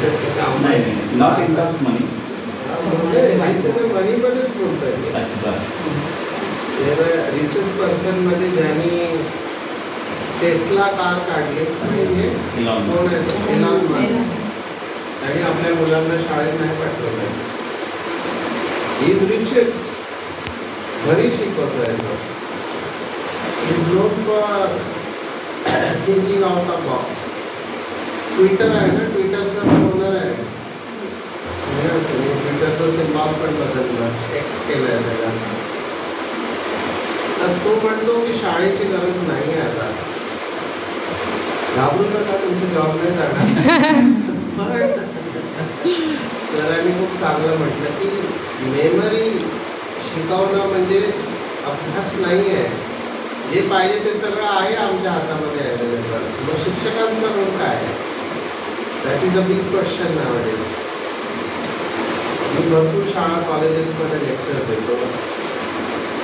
Not in terms मनी, मनीमध्येच बोलतोय. Richest person मध्ये ज्यांनी टेस्ला कार काढली म्हणजे कोण आहे? Elon Musk. आणि आपल्या मुलांना शाळेत नाही पाठवलं. ही इज रिचेस्ट, घरी शिकवतोय. Is known for thinking out of box. Twitter आहे ना, ट्विटरचा ओनर आहे. ट्विटरचं सिम्बॉल पण बदललं, एक्स केलंय त्याला. तर तो म्हणतो की शाळेची गरज नाही आहे आता. घाबरू नका, तुमचं जॉब नाही जाणार. सरांनी खूप चांगलं म्हटलं की मेमरी शिकवणं म्हणजे अभ्यास नाही आहे. जे पाहिजे ते सगळं आहे आमच्या हातामध्ये अवेलेबल. मग शिक्षकांचा रोल काय आहे? That is a big question nowadays. मी भरपूर शाळा कॉलेजेसमध्ये लेक्चर देतो.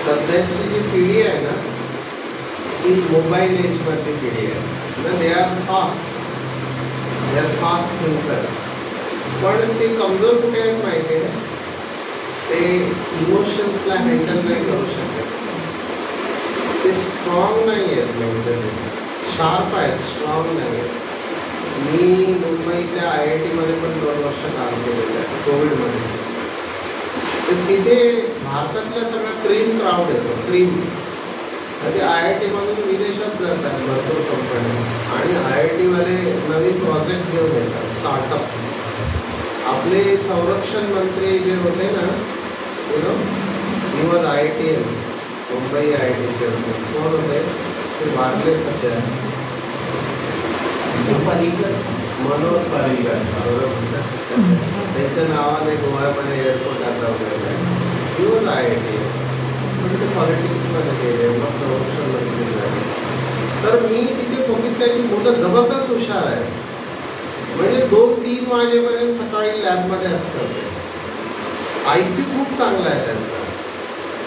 सध्याची जी पिढी आहे ना, ती मोबाईल एजमधली पिढी आहे ना. They are fast thinker. पण ते कमजोर कुठे आहेत माहिती आहे? ते इमोशन्सला हँडल नाही करू शकत. ते स्ट्रॉंग नाही आहेत मेंटली. शार्प आहेत, स्ट्रॉंग नाही आहेत. मी मुंबईतल्या IIT मध्ये पण 2 वर्ष काम केलेलं आहे, कोविडमध्ये. तर तिथे भारतातला सगळा क्रीम क्राऊड येतो, क्रीम. म्हणजे IIT मधून विदेशात जातात भरपूर कंपन्या. आणि IIT वाले नवीन प्रोजेक्ट्स घेऊन येतात, स्टार्टअप. आपले संरक्षण मंत्री जे होते ना, ही वॉज IITian, मुंबई IITचे होते. कोण होते ते? वारले सध्या. मनोहर पर्रिकर. त्यांच्या नावाने गोव्यामध्ये एअरपोर्ट आता वगैरे आहे. He was IITian. पण ते पॉलिटिक्समध्ये गेले, मग संरक्षण मंत्री झाले. तर मी तिथे बघितलं की मुलं जबरदस्त हुशार आहेत. म्हणजे 2-3 वाजेपर्यंत सकाळी लॅबमध्ये असतात. IQ खूप चांगला आहे त्यांचा.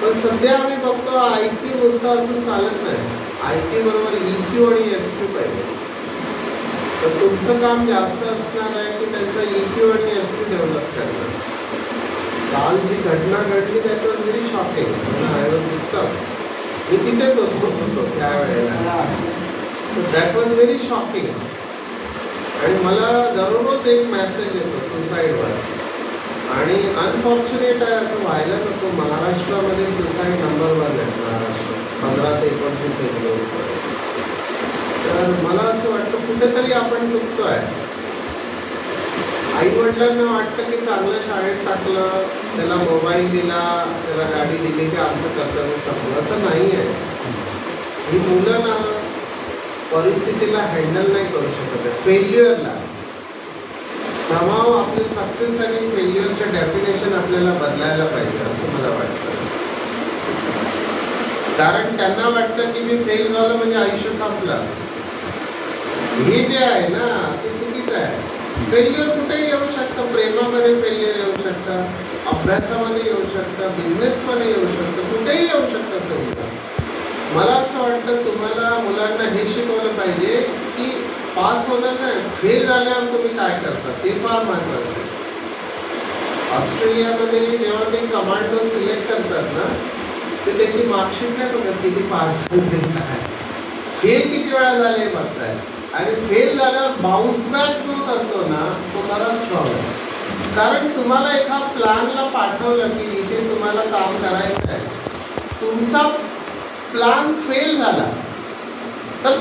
पण सध्या आम्ही बघतो IQ नुसतं असून चालत नाही. IQ बरोबर EQ आणि SQ पाहिजे. तर तुमचं काम जास्त असणार आहे की त्यांचा EQ आणि SQ डेव्हलप करणं. काल जी घटना घडली that was very shocking. I was disturb. मी तिथेच होतो त्यावेळेला. So that was very shocking. आणि मला दररोज एक मेसेज येतो सुसाईडवर. आणि अनफॉर्च्युनेट आहे, असं व्हायला नको. महाराष्ट्रामध्ये सुसाईड नंबर 1 आहे. महाराष्ट्र 15 ते 29 एज ग्रुप. तर मला असं वाटतं कुठेतरी आपण चुकतोय. आई वडिलांना वाटतं की चांगल्या शाळेत टाकलं, त्याला मोबाईल दिला, त्याला गाडी दिली की आमचं कर्तव्य संपलं. असं नाही आहे. ही मुलं ना परिस्थितीला हँडल नाही करू शकत आहे. फेल्युअरला समाव आपले सक्सेस आणि फेल्युअरच्या डेफिनेशन आपल्याला बदलायला पाहिजे असं मला वाटतं. कारण त्यांना वाटतं की मी फेल झालं म्हणजे आयुष्य संपलं. हे जे आहे ना ते चुकीचं आहे. फेल्युअर कुठेही येऊ शकतं. प्रेमामध्ये फेल्युअर येऊ शकतं, अभ्यासामध्ये येऊ शकतं, बिझनेसमध्ये येऊ शकतं, कुठेही येऊ शकतं फेल्युअर. मला असं वाटतं तुम्हाला मुलांना हे शिकवलं पाहिजे की पास होणार नाही, फेल झाल्यावर तुम्ही काय करता ते फार महत्वाचं आहे. ऑस्ट्रेलियामध्ये जेव्हा ते कमांडो सिलेक्ट करतात ना, ते त्याची मार्कशीट नाही बघत किती पास झाले, फेल किती वेळा झाले बघताय. आणि फेल झाल्यावर बाउन्स बॅक जो करतो ना तो बरा स्ट्रॉंग आहे. कारण तुम्हाला एका प्लॅनला पाठवलं की इथे तुम्हाला काम करायचं आहे, तुमचा प्लॅन फेल झाला तर